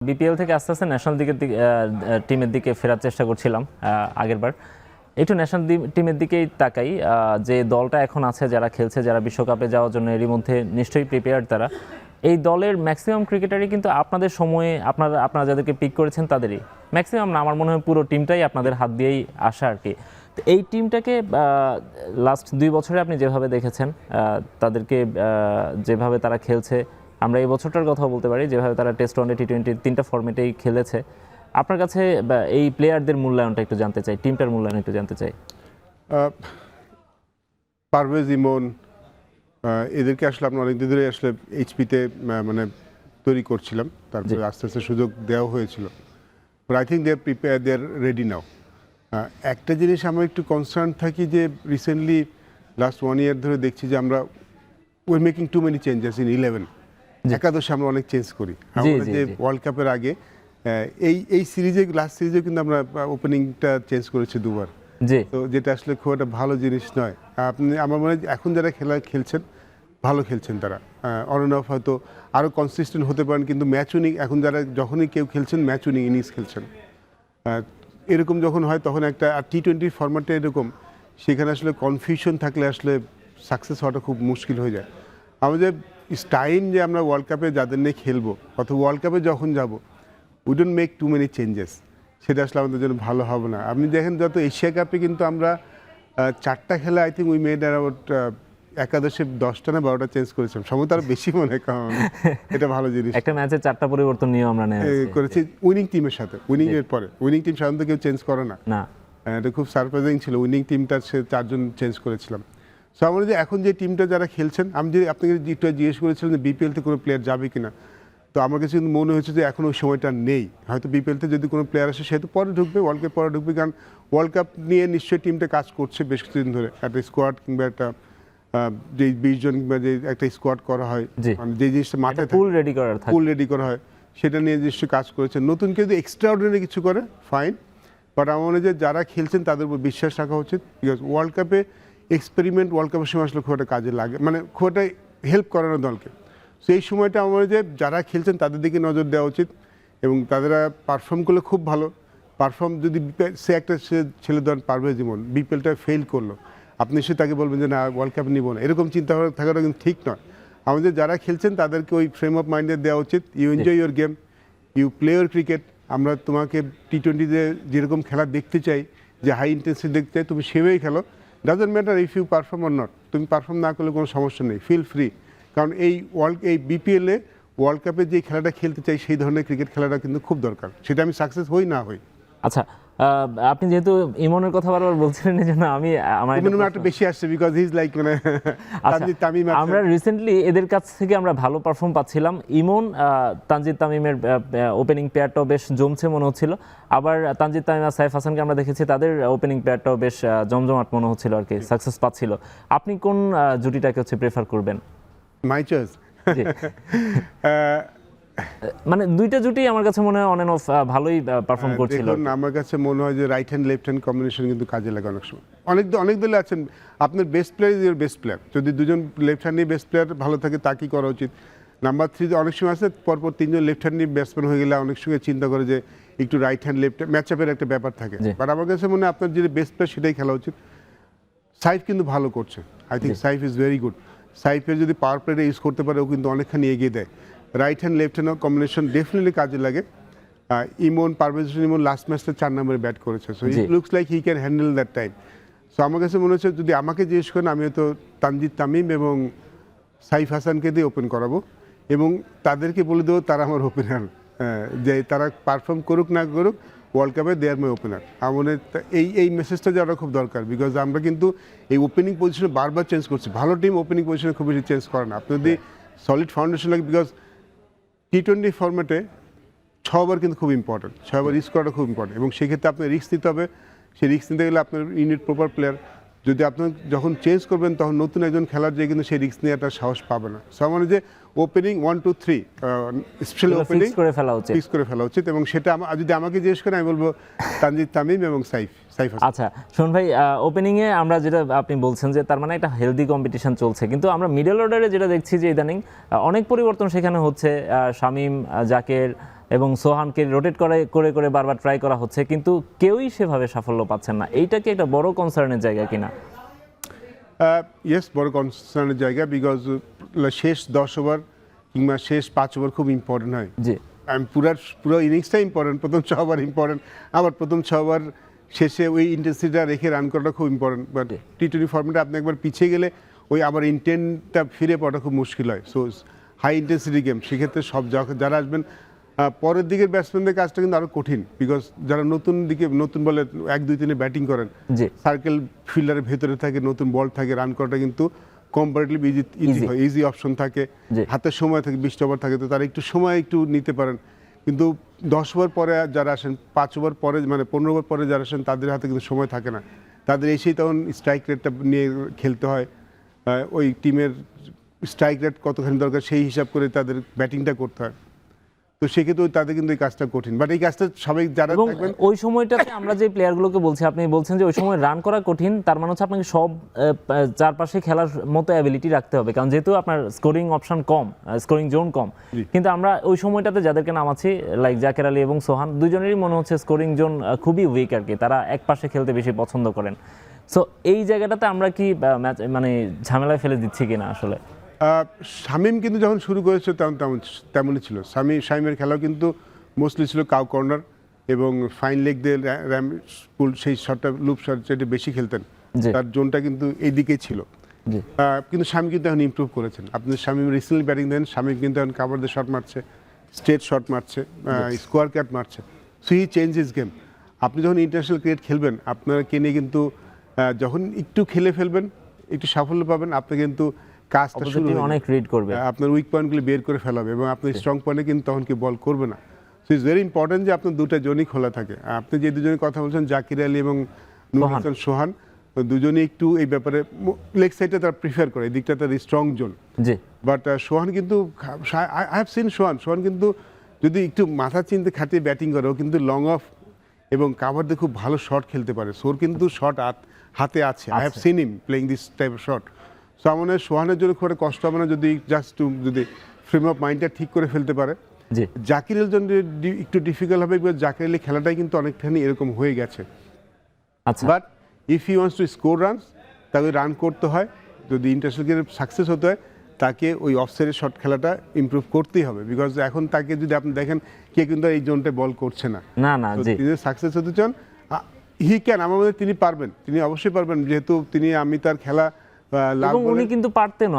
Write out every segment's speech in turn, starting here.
BPL থেকে আস্তে আস্তে ন্যাশনাল টিমের দিকে ফেরার চেষ্টা করছিলাম আগেরবার। একটু ন্যাশনাল টিমের দিকেই তাকাই। যে দলটা এখন আছে, যারা খেলছে, যারা বিশ্বকাপে যাওয়ার জন্য এরই মধ্যে নিশ্চয়ই প্রিপেয়ার তারা। এই দলের ম্যাক্সিমাম ক্রিকেটারই কিন্তু আপনাদের সময়ে আপনারা যাদেরকে পিক করেছেন তাদেরই ম্যাক্সিমাম না, আমার মনে হয় পুরো টিমটাই আপনাদের হাত দিয়েই আসা আর কি। তো এই টিমটাকে লাস্ট 2 বছরে আপনি যেভাবে দেখেছেন, তাদেরকে যেভাবে তারা খেলছে, আমরা এই বছরটার কথা বলতে পারি, যেভাবে তারা টেস্ট, ওয়ানডে, টি20 3টা ফরম্যাটেই খেলেছে, আপনার কাছে এই প্লেয়ারদের মূল্যায়নটা একটু জানতে চাই, টিমটার মূল্যায়ন একটু জানতে চাই। পারভেজ, ইমন, এদেরকে আসলে আমরা অনেকদিন ধরে আসলে এইচপিতে মানে তৈরি করছিলাম, তারপরে আস্তে আস্তে সুযোগ দেওয়া হয়েছিল। But I think they are prepare, they are ready now. একটা জিনিস আমরা একটু কনসার্ন থাকি যে রিসেন্টলি লাস্ট 1 ইয়ার ধরে দেখছি যে আমরা we making too many changes in 11। একাদশে আমরা অনেক চেঞ্জ করি। আমরা যে ওয়ার্ল্ড কাপের আগে এই সিরিজে, লাস্ট সিরিজে কিন্তু আমরা ওপেনিংটা চেঞ্জ করেছি 2বার। তো যেটা আসলে খুব একটা ভালো জিনিস নয়। আমার মনে হয় এখন যারা খেলছেন ভালো খেলছেন, তারা অন অ্যান্ড অফ হয়তো আরও কনসিস্টেন্ট হতে পারেন, কিন্তু ম্যাচ উইনিং এখন যারা যখনই কেউ খেলছেন ম্যাচ উইনিং ইনিংস খেলছেন। এরকম যখন হয় তখন একটা টি20 ফরম্যাটে এরকম, সেখানে আসলে কনফিউশন থাকলে আসলে সাকসেস হওয়াটা খুব মুশকিল হয়ে যায়। আমাদের টাইম যে আমরা ওয়ার্ল্ড কাপে যাদের নিয়ে খেলবো অথবা ওয়ার্ল্ড কাপে যখন যাব, we don't make too many changes, সেটা আসলে আমাদের জন্য ভালো হবে না। আপনি দেখেন যত এশিয়া কাপে কিন্তু আমরা 4টা খেলা I think we made about একাদশে 10টা না 12টা চেঞ্জ করেছিলাম, সম্ভবত আরো বেশি মনে হয়, কারণ এটা ভালো জিনিস। একটা ম্যাচে 4টা পরিবর্তন নিয়ে আমরা করেছি উইনিং টিমের সাথে। উইনিং এর পরে উইনিং টিম সাধারণত কেউ চেঞ্জ করে না। এটা খুব সারপ্রাইজিং ছিল, উইনিং টিমটা 4জন চেঞ্জ করেছিলাম। সো আমরা যে এখন যে টিমটা যারা খেলছেন, আমি যদি আপনাকে জিজ্ঞেস করেছিলাম যে বিপিএলতে কোনো প্লেয়ার যাবে কিনা, তো আমার কাছে কিন্তু মনে হয়েছে যে এখন ওই সময়টা নেই। হয়তো বিপিএলতে যদি কোনো প্লেয়ার আসে সে তো পরে ঢুকবে, ওয়ার্ল্ড কাপ পরে ঢুকবে, কারণ ওয়ার্ল্ড কাপ নিয়ে নিশ্চয়ই টিমটা কাজ করছে বেশ কিছুদিন ধরে। একটা স্কোয়াড কিংবা একটা যে 20 জন কিংবা যে একটা স্কোয়াড করা হয়, মানে যে জিনিসটা মাথায় পুল রেডি করা হয়, সেটা নিয়ে নিশ্চয়ই কাজ করেছে। নতুন কেউ যদি এক্সট্রা অর্ডিনারি কিছু করে ফাইন, বাট আমার মনে হয় যে যারা খেলছেন তাদের উপর বিশ্বাস রাখা উচিত। বিকজ ওয়ার্ল্ড কাপে এক্সপেরিমেন্ট ওয়ার্ল্ড কাপের সময় আসলে খুব একটা কাজে লাগে, মানে খুব একটা হেল্প করে না দলকে। সো এই সময়টা আমার মনে হয় যে যারা খেলছেন তাদের দিকে নজর দেওয়া উচিত, এবং তাদেরা পারফর্ম করলে খুব ভালো। পারফর্ম যদি সে একটা ছেলে ধরেন পারভেজ ইমন বিপিএলটা ফেল করলো, আপনি সে তাকে বলবেন যে না ওয়ার্ল্ড কাপ নিব না, এরকম চিন্তা থাকাটা কিন্তু ঠিক নয়। আমাদের যারা খেলছেন তাদেরকে ওই ফ্রেম অফ মাইন্ডে দেওয়া উচিত। You enjoy your game, you play your cricket. আমরা তোমাকে টি20তে যেরকম খেলা দেখতে চাই, যে হাই ইন্টেন্সিটি দেখতে চাই, তুমি সেভাবেই খেলো। Doesn't matter if you perform or not, তুমি পারফর্ম না করলে কোনো সমস্যা নেই, ফিল ফ্রি। কারণ এই বিপিএলে ওয়ার্ল্ড কাপে যে খেলাটা খেলতে চাই সেই ধরনের ক্রিকেট খেলাটা কিন্তু খুব দরকার, সেটা আমি সাকসেস হই না হই। আচ্ছা, আপনি যেহেতু ইমনের কথা বারবার বলছিলেন, এই জন্য আমার একটা বেশি আসছে, বিকজ হি ইজ লাইক মানে তামিম। আমরা রিসেন্টলি এদের কাছ থেকে আমরা ভালো পারফর্ম পাচ্ছিলাম। ইমন, তানজিদ তামিমের ওপেনিং পেয়ারটাও বেশ জমছে মনে হচ্ছিল। আবার তানজিদ তামিম আর সাইফ হাসানকে আমরা দেখেছি, তাদের ওপেনিং পেয়ারটাও বেশ জমজমাট মনে হচ্ছিল আর কি, সাকসেস পাচ্ছিল। আপনি কোন জুটিটাকে প্রেফার করবেন? মাই চয়েস, মানে দুইটা জুটি আমার কাছে মনে হয় অন এন্ড অফ ভালোই পারফর্ম করছিল। আমার কাছে মনে হয় যে right hand left hand combination কিন্তু কাজে লাগে অনেক সময়। অনেক দলে আছেন, আপনার best player is your best player. যদি দুজন লেফট হ্যান্ডই বেস্ট প্লেয়ার ভালো থাকে, তা কি করা উচিত। নাম্বার 3 অনেক সময় আছে পরপর 3জন লেফট হ্যান্ডই ব্যাটসম্যান হয়ে গেলে অনেক সময় চিন্তা করে যে একটু রাইট হ্যান্ড লেফট ম্যাচ আপের একটা ব্যাপার থাকে। বাট আমার কাছে মনে হয় আপনার যে বেস্ট প্লেয়ার সেটাই খেলা উচিত। সাইফ কিন্তু ভালো করছে, I think Saif is very good. সাইফের যদি পাওয়ার প্লেটা ইউজ করতে পারে, ও কিন্তু অনেকখানি এগিয়ে দেয়। Right hand left hand combination definitely কাজে লাগে। ইমন, পারভেজ ইমন লাস্ট ম্যাচটা 4 নম্বরে ব্যাট করেছে, so it looks like he can handle that time. So আমার কাছে মনে হচ্ছে যদি আমাকে জিজ্ঞেস করেন, আমি হয়তো তানজিদ তামিম এবং সাইফ হাসানকে দিয়ে ওপেন করাবো, এবং তাদেরকে বলে দেবো তারা আমার ওপেনার, যে তারা পারফর্ম করুক না করুক, ওয়ার্ল্ড কাপে দে আর মাই ওপেনার। আমার এই মেসেজটা যাওয়াটা খুব দরকার, বিকজ আমরা কিন্তু এই ওপেনিং পজিশনে বারবার চেঞ্জ করছি। ভালো টিম ওপেনিং পজিশনে খুব বেশি চেঞ্জ করে না। আপনি যদি সলিড ফাউন্ডেশন লাগে, বিকজ টি20 ফরম্যাটে 6 ওভার কিন্তু খুব ইম্পর্টেন্ট, 6 ওভার রিস্ক করাটা খুব ইম্পর্টেন্ট, এবং সেক্ষেত্রে আপনার রিস্ক নিতে হবে। সেই রিস্ক নিতে গেলে আপনার ইউনিট প্রপার প্লেয়ার। যদি আপনার যখন চেঞ্জ করবেন তখন নতুন একজন খেলার যে কিন্তু সেই রিস্ক নিয়ে একটা সাহস পাবে না। সো মানে যে ওপেনিং 1, 2, 3 স্পেশালি ওপেনিং ফিক্স করে ফেলা উচিত, এবং সেটা যদি আমাকে জিজ্ঞেস করেন আমি বলবো তানজিদ তামিম এবং সাইফ। আচ্ছা শোন ভাই, ওপেনিংয়ে আমরা যেটা আপনি বলছেন যে তার মানে একটা হেলদি কম্পিটিশন চলছে, কিন্তু আমরা মিডল অর্ডারে যেটা দেখছি যে ইদানিং অনেক পরিবর্তন সেখানে হচ্ছে। শামীম, জাকের, এবং সোহানকে রোটেট করে করে বারবার ট্রাই করা হচ্ছে, কিন্তু কেউই সেভাবে সাফল্য পাচ্ছেন না। এইটা কি একটা বড় কনসার্নের জায়গা কিনা? ইয়েস, বড় কনসার্নের জায়গা, বিকজ শেষ 10 ওভার কিংবা শেষ 5 ওভার খুব ইম্পর্টেন্ট হয়। জি, পুরো ইনিংসটা ইম্পর্টেন্ট, প্রথম 6 ওভার ইম্পর্টেন্ট, আবার প্রথম 6 ওভার শেষে ওই ইন্টেন্সিটিটা রেখে রান করাটা খুব ইম্পর্টেন্ট। বাট টি-20 ফর্মেটে আপনি একবার পিছিয়ে গেলে ওই আবার ইন্টেন্টটা ফিরে পাওয়াটা খুব মুশকিল হয়। সো হাই ইন্টেন্সিটি গেম, সেক্ষেত্রে যারা আসবেন পরের দিকের ব্যাটসম্যানদের কাজটা কিন্তু আরও কঠিন, বিকজ যারা নতুন বলে 1-2-3 ব্যাটিং করেন, জি, সার্কেল ফিল্ডারের ভেতরে থাকে, নতুন বল থাকে, রান করাটা কিন্তু কম্পারেটিভলি ইজি হয়, ইজি অপশন থাকে, জি। হাতে সময় থাকে, 20 ওভার থাকে, তো তারা একটু সময় নিতে পারেন। কিন্তু 10 ওভার পরে যারা আসেন, 5 ওভার পরে মানে 15 ওভার পরে যারা আসেন, তাদের হাতে কিন্তু সময় থাকে না। তাদের এসেই তখন স্ট্রাইক রেটটা নিয়ে খেলতে হয়, ওই টিমের স্ট্রাইক রেট কতখানি দরকার সেই হিসাব করে তাদের ব্যাটিংটা করতে হয়। তো সেক্ষেত্রে তাদের কিন্তু এই কাজটা কঠিন, বাট এই কাজটা সবাই যারা এবং থাকবেন। ওই সময়টাতে আমরা যে প্লেয়ারগুলোকে বলছি, আপনি বলছেন যে ওই সময় রান করা কঠিন, তার মানে হচ্ছে আপনাকে সব চারপাশে খেলার মতো অ্যাবিলিটি রাখতে হবে, কারণ যেহেতু আপনার স্কোরিং অপশন কম, স্কোরিং জোন কম। কিন্তু আমরা ওই সময়টাতে যাদেরকে নামাচ্ছি, লাইক জাকের আলী এবং সোহান, দুজনেরই মনে হচ্ছে স্কোরিং জোন খুবই উইক আর কি, তারা এক পাশে খেলতে বেশি পছন্দ করেন। সো এই জায়গাটাতে আমরা কি মানে ঝামেলায় ফেলে দিচ্ছি কিনা আসলে? শামীম কিন্তু যখন শুরু করেছে তেমনই ছিল। শামীমের খেলাও কিন্তু মোস্টলি ছিল কাউ কর্নার এবং ফাইন লেগ দিয়ে র্যাম স্কুল, সেই শটটা লুপ শট যেটা বেশি খেলতেন, জি, তার জোনটা কিন্তু এই দিকেই ছিল। জি, কিন্তু শামীম কিন্তু এখন ইমপ্রুভ করেছেন। আপনি শামীম রিসেন্টলি ব্যাটিং দেন, শামীম কিন্তু এখন কাভার দিয়ে শট মারছে, স্ট্রেট শট মারছে, স্কোয়ার ক্যাট মারছে। So he change his game. আপনি যখন ইন্টারন্যাশনাল ক্রিকেট খেলবেন, আপনাকে নিয়ে কিন্তু যখন একটু খেলে ফেলবেন, একটু সাফল্য পাবেন, আপনি কিন্তু কাজটা শুরু হয়ে অনেক রিড করবে, আপনার উইক পয়েন্টগুলি বের করে ফেলাবে এবং আপনার স্ট্রং পয়েন্টে কিন্তু তখন কি বল করবে না। সো ইটস ভেরি ইম্পর্টেন্ট যে আপনার দুটা জোনই খোলা থাকে। আপনি যে দুজনের কথা বলছেন, জাকির আলী এবং নূর হাসান সোহান, দুজনেই একটু এই ব্যাপারে লেগ সাইডে তারা প্রিফার করে, এই দিকটা তার স্ট্রং জোন। জি, বাট সোহান কিন্তু, আই হ্যাভ সিন সোহান কিন্তু যদি একটু মাথা চিনতে খাটিয়ে ব্যাটিং করে, ও কিন্তু লং অফ এবং কাভার দিয়ে খুব ভালো শট খেলতে পারে। সোর কিন্তু শট হাতে আছে। I have seen him playing this type of shot. So আমার মনে হয় সোহানের জন্য খুব একটা কষ্ট হবে না যদি যদি ফ্রেম অফ মাইন্ডটা ঠিক করে ফেলতে পারে। জি, জাকির আলীর জন্য একটু ডিফিকাল্ট হবে, বিকজ জাকির আলী খেলাটাই কিন্তু অনেকখানি এরকম হয়ে গেছে। আচ্ছা, but if he wants to score runs, তাকে রান করতে হয়, যদি ইন্টারন্যাশনাল ক্রিকেটে সাকসেস হতে হয়, তাকে ওই অফসাইডের শট খেলাটা ইমপ্রুভ করতেই হবে, বিকজ এখন তাকে যদি আপনি দেখেন, কে কিন্তু এই জোনটা বল করছে না। না না, জি, তিনি সাকসেস হতে চান, হি ক্যান, আমার মনে হয় তিনি পারবেন, তিনি অবশ্যই পারবেন, যেহেতু আমি তার খেলা এবং উনি কিন্তু পারতেন।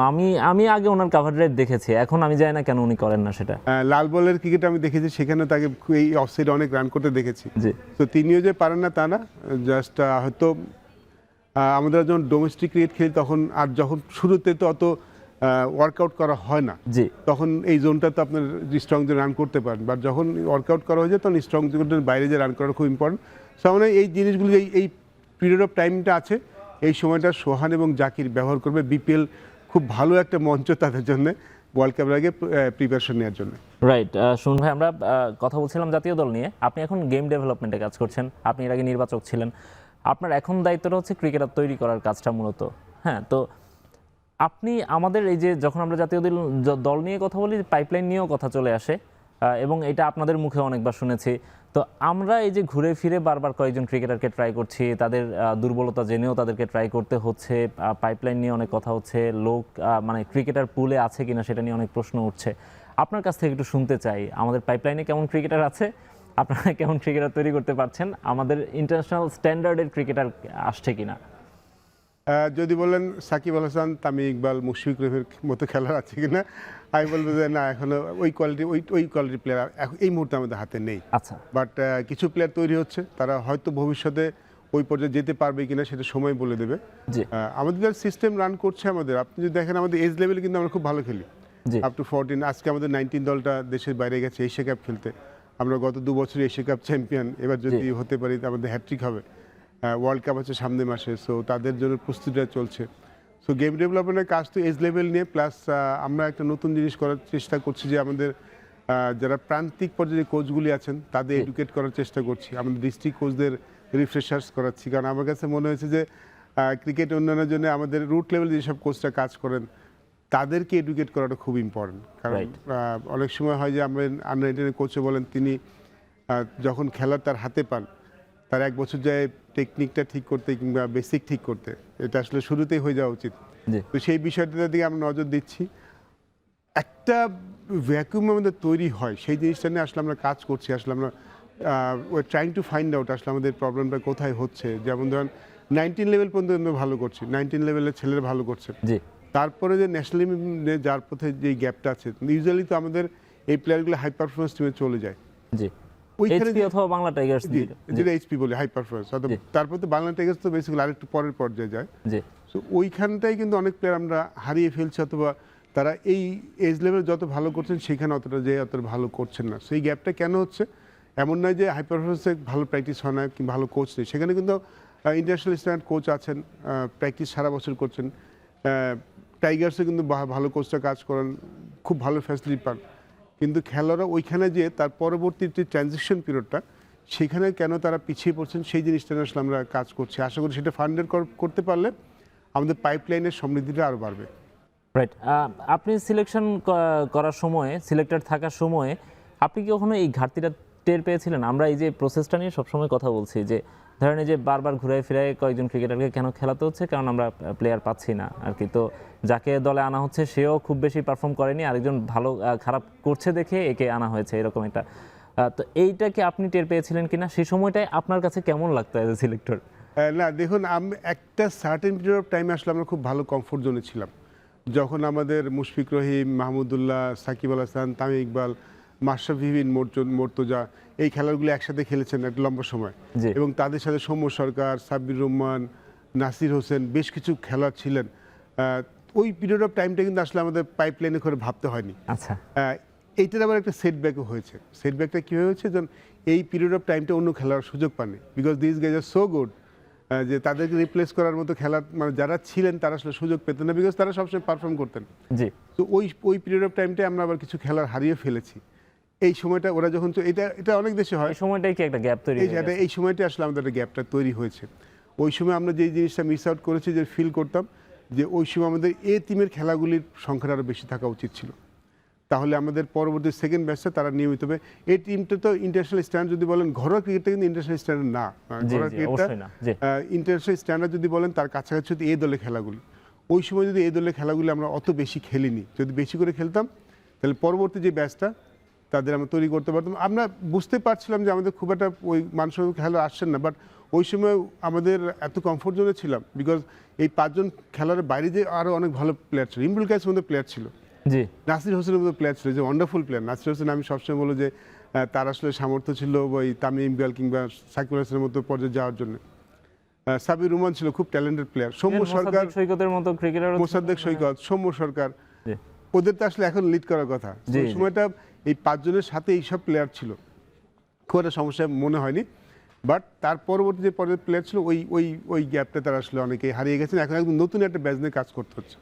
আমি আগে ওনার কাভার ড্রাইভ দেখেছি, এখন আমি জানি না কেন উনি করেন না সেটা। লাল বলের ক্রিকেট আমি দেখেছি, সেখানে তাকে এই অফসাইডে অনেক রান করতে দেখেছি। জি, তো তিনিও যে পারেন না তা না, জাস্ট হয়তো আমাদের যখন ডোমেস্টিক ক্রিকেট খেলি তখন, আর যখন শুরুতে তো অত ওয়ার্কআউট করা হয় না, জি, তখন এই জোনটা তো আপনার স্ট্রং জোন রান করতে পারেন, বাট যখন ওয়ার্কআউট করা হয়ে যায় তখন স্ট্রং জোনের বাইরে যে রান করা খুব ইম্পর্টেন্ট। সো মানে এই জিনিসগুলো, এই পিরিয়ড অফ টাইমটা আছে, এই সময়টা সোহান এবং জাকির ব্যবহার করবে। বিপিএল খুব ভালো একটা মঞ্চ তাদের জন্য, ওয়ার্ল্ড কাপের আগে প্রিপারেশন নেওয়ার জন্য। রাইট। শুনুন ভাই, আমরা কথা বলছিলাম জাতীয় দল নিয়ে। আপনি এখন গেম ডেভেলপমেন্টে কাজ করছেন, আপনি এর আগে নির্বাচক ছিলেন। আপনার এখন দায়িত্বটা হচ্ছে ক্রিকেটার তৈরি করার কাজটা মূলত। হ্যাঁ, তো আপনি আমাদের এই যে যখন আমরা জাতীয় দল নিয়ে কথা বলি, পাইপলাইন নিয়েও কথা চলে আসে, এবং এটা আপনাদের মুখে অনেকবার শুনেছি। তো আমরা এই যে ঘুরে ফিরে বারবার কয়েকজন ক্রিকেটারকে ট্রাই করছি, তাদের দুর্বলতা জেনেও তাদেরকে ট্রাই করতে হচ্ছে, পাইপলাইন নিয়ে অনেক কথা হচ্ছে, লোক মানে ক্রিকেটার পুলে আছে কিনা সেটা নিয়ে অনেক প্রশ্ন উঠছে। আপনার কাছ থেকে একটু শুনতে চাই, আমাদের পাইপলাইনে কেমন ক্রিকেটার আছে, আপনারা কেমন ক্রিকেটার তৈরি করতে পারছেন, আমাদের ইন্টারন্যাশনাল স্ট্যান্ডার্ডের ক্রিকেটার আসছে কিনা? যদি বলেন সাকিব আল হাসান, তামিম ইকবাল, মুশফিক রহিমের মতো খেলার আছে কিনা, আমি বলবো যে না, এখনো ওই কোয়ালিটি প্লেয়ার এই মুহূর্তে আমাদের হাতে নেই। আচ্ছা, বাট কিছু প্লেয়ার তৈরি হচ্ছে, তারা হয়তো ভবিষ্যতে ওই পর্যায়ে যেতে পারবে কিনা সেটা সময় বলে দেবে। জি, আমাদের যারা সিস্টেম রান করছে, আপনি যদি দেখেন আমাদের এজ লেভেলে কিন্তু আমরা খুব ভালো খেলি, জি, আপ টু 14। আজকে আমাদের 19 দলটা দেশের বাইরে গেছে এশিয়া কাপ খেলতে। আমরা গত 2 বছর এশিয়া কাপ চ্যাম্পিয়ন, এবার যদি হতে পারি আমাদের হ্যাট্রিক হবে। ওয়ার্ল্ড কাপ আছে সামনে মাসে, সো তাদের জন্য প্রস্তুতিটা চলছে। সো গেম ডেভেলপমেন্টের কাজ তো এজ লেভেল নিয়ে, প্লাস আমরা একটা নতুন জিনিস করার চেষ্টা করছি যে আমাদের যারা প্রান্তিক পর্যায়ে কোচগুলি আছেন তাদের এডুকেট করার চেষ্টা করছি, আমাদের ডিস্ট্রিক্ট কোচদের রিফ্রেশার্স করাচ্ছি। কারণ আমার কাছে মনে হয়েছে যে ক্রিকেট উন্নয়নের জন্য আমাদের রুট লেভেলে যেসব কোচরা কাজ করেন, তাদেরকে এডুকেট করাটা খুব ইম্পর্টেন্ট। কারণ Right. অনেক সময় হয় যে আমরা আন্ডার-18 কোচে বলেন তিনি যখন খেলার তার হাতে পান তার 1 বছর যায় টেকনিকটা ঠিক করতে কিংবা বেসিক ঠিক করতে, এটা আসলে শুরুতেই হয়ে যাওয়া উচিত। জি তো সেই বিষয়টার দিকে আমরা নজর দিচ্ছি। একটা ভ্যাকুয়াম আমাদের তৈরি হয়, সেই জিনিসটা নিয়ে আসলে আমরা কাজ করছি। আসলে আমরা way trying to find out আসলে আমাদের প্রবলেমটা কোথায় হচ্ছে। যেমন ধরেন 19 লেভেল পর্যন্ত আমরা ভালো করছি, 19 লেভেলের ছেলেরা ভালো করছে, জি তারপরে যে ন্যাশনাল যার পথে যে গ্যাপটা আছে, ইউজুয়ালি তো আমাদের এই প্লেয়ারগুলো হাই পারফরমেন্স টিমে চলে যায়। জি ওইখানে এইচপি অথবা বাংলা টাইগার্স জি, যেটা এইচপি বলে হাই পারফরমেন্স, তারপর তো বাংলা টাইগার্স তো বেসিক্যালি আরেকটু পরের পর্যায়ে যায়। জি সো ওইখানটাই কিন্তু অনেক প্লেয়ার আমরা হারিয়ে ফেলছি, অথবা তারা এই এজ লেভেল যত ভালো করছেন সেখানে অতটা ভালো করছেন না। সেই গ্যাপটা কেন হচ্ছে? এমন নয় যে হাই পারফরমেন্সে ভালো প্র্যাকটিস হয় না কিংবা ভালো কোচ নেই, সেখানে কিন্তু ইন্টারন্যাশনাল স্ট্যান্ডার্ড কোচ আছেন, প্র্যাকটিস সারা বছর করছেন। টাইগার্সে কিন্তু ভালো কোচটা কাজ করেন, খুব ভালো ফ্যাসিলিটি পান, কিন্তু খেলোয়াড়রা ওইখানে যে তার পরবর্তী যে ট্রানজিশন পিরিয়ডটা সেখানে কেন তারা পিছিয়ে পড়ছেন সেই জিনিসটা নিয়ে আসলে আমরা কাজ করছি। আশা করি সেটা ফান্ডেড করতে পারলে আমাদের পাইপলাইনের সমৃদ্ধিটা আরও বাড়বে। রাইট। আপনি সিলেকশন করার সময়, সিলেক্টেড থাকার সময় আপনি কি কখনো এই ঘাটতিটা টের পেয়েছিলেন? আমরা এই যে প্রসেসটা নিয়ে সবসময় কথা বলছি যে ধরেন এই যে বারবার ঘুরায় ফিরায় কয়েকজন ক্রিকেটারকে কেন খেলাতে হচ্ছে, কারণ আমরা প্লেয়ার পাচ্ছি না আর কি। তো যাকে দলে আনা হচ্ছে সেও খুব বেশি পারফর্ম করেনি, আরেকজন ভালো খারাপ করছে দেখে একে আনা হয়েছে, এরকম একটা। তো এইটা কি আপনি টের পেয়েছিলেন কিনা? সেই সময়টায় আপনার কাছে কেমন লাগতো অ্যাজ এ সিলেক্টর? না দেখুন, আমি একটা সার্টেন পিরিয়ড অফ টাইমে আসলে আমরা খুব ভালো কমফোর্ট জোনে ছিলাম, যখন আমাদের মুশফিক রহিম, মাহমুদুল্লাহ, সাকিব আল হাসান, তামিম ইকবাল, মাশরাফি বিন মর্তজা এই খেলাগুলো একসাথে খেলেছেন একটা লম্বা সময়, জি এবং তাদের সাথে সৌম্য সরকার, সাব্বির রহমান, নাসির হোসেন, বেশ কিছু খেলোয়াড় ছিলেন। ওই পিরিয়ড অফ টাইমটা কিন্তু আসলে আমাদের পাইপলাইনে করে ভাবতে হয়নি। আচ্ছা এইটার আবার একটা সেটব্যাকও হয়েছে। সেটব্যাকটা কীভাবে হয়েছে? যেন এই পিরিয়ড অফ টাইমটা অন্য খেলার সুযোগ পাননি, because this guys are so good যে তাদেরকে রিপ্লেস করার মতো খেলার মানে যারা ছিলেন তারা আসলে সুযোগ পেতেন না, বিকজ তারা সবসময় পারফর্ম করতেন। জি তো ওই পিরিয়ড অফ টাইমটায় আমরা আবার কিছু খেলার হারিয়ে ফেলেছি। এই সময়টা ওরা যখন এটা অনেক দেশে হয়, এই সময়টাই কি একটা গ্যাপ তৈরি হয়ে গেছে? এই সময়টা আসলে আমাদের একটা গ্যাপটা তৈরি হয়েছে। ওই সময় আমরা যেই জিনিসটা মিস আউট করেছি, যে ফিল করতাম যে ওই সময় আমাদের এ টিমের খেলাগুলির সংখ্যাটা আরও বেশি থাকা উচিত ছিল, তাহলে আমাদের পরবর্তী সেকেন্ড ব্যাচটা তারা নিয়মিত হবে। এই টিমটা তো ইন্টারন্যাশনাল স্ট্যান্ডার্ড যদি বলেন, ঘরোয়া ক্রিকেটটা কিন্তু ইন্টারন্যাশনাল স্ট্যান্ডার্ড না। জি, ঘরোয়া জি, ক্রিকেটটা অবশ্যই না। জি ইন্টারন্যাশনাল স্ট্যান্ডার্ড যদি বলেন তার কাছাকাছি হচ্ছে এই দলের খেলাগুলি। ওই সময় যদি এই দলের খেলাগুলি আমরা অত বেশি খেলিনি, যদি বেশি করে খেলতাম তাহলে পরবর্তী যে ব্যাচটা তাদের আমরা তৈরি করতে পারতাম। আমরা বুঝতে পারছিলাম যে আমাদের খুব একটা ওই মানুষের খেলা আসছেন না, বাট ওই সময় আমাদের এত কমফোর্ট জোনে ছিলাম, বিকজ এই 5 জন খেলোয়াড়ের বাইরে যে আরও অনেক ভালো প্লেয়ার ছিল। ইমরুল কায়েসের মধ্যে প্লেয়ার ছিল, জি নাসির হোসেনের মতো প্লেয়ার ছিল, যে ওয়ান্ডারফুল প্লেয়ার। নাসির হোসেন আমি সবসময় বলবো যে তার আসলে সামর্থ্য ছিল ওই তামিম ইকবাল কিংবা সাকিব আল হাসানের মতো পর্যায়ে যাওয়ার জন্য। সাবির রহমান ছিল খুব ট্যালেন্টেড প্লেয়ার, সৌম্য সরকার, সৈকতের মতো ক্রিকেটার, মোসাদ্দেক সৈকত, সৌম্য সরকার, জি ওদের তো আসলে এখন লিড করার কথা। জি, ওই সময়টা এই 5 জনের সাথে এইসব প্লেয়ার ছিল, খুব একটা সমস্যা মনে হয়নি। বাট তার পরবর্তী যে পর্যায়ের প্লেয়ার ছিল ওই গ্যাপটা তারা আসলে অনেকেই হারিয়ে গেছেন। এখন একদম নতুন একটা ব্যাচ নিয়ে কাজ করতে হচ্ছে।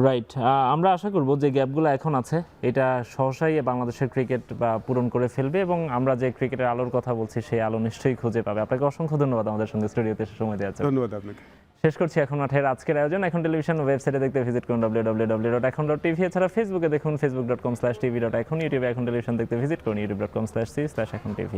রাইট। আমরা আশা করব যে গ্যাপগুলো এখন আছে এটা সহসাই বাংলাদেশের ক্রিকেট বা পূরণ করে ফেলবে, এবং আমরা যে ক্রিকেটের আলোর কথা বলছি সেই আলো নিশ্চয়ই খুঁজে পাবে। আপনাকে অসংখ্য ধন্যবাদ আমাদের সঙ্গে স্টুডিওতে সময় দেওয়ার জন্য। ধন্যবাদ আপনাকে। শেষ করছি এখন মাঠের আজকের আয়োজন। এখন টেলিভিশন ওয়েবসাইটে দেখতে ভিজিট করুন www.ekhon.tv, এছাড়া ফেসবুকে দেখুন facebook.com/tv.ekhon, ইউটিউবে এখন টেলিভিশন দেখতে ভিজিট করুন youtube.com/c/ekhon tv।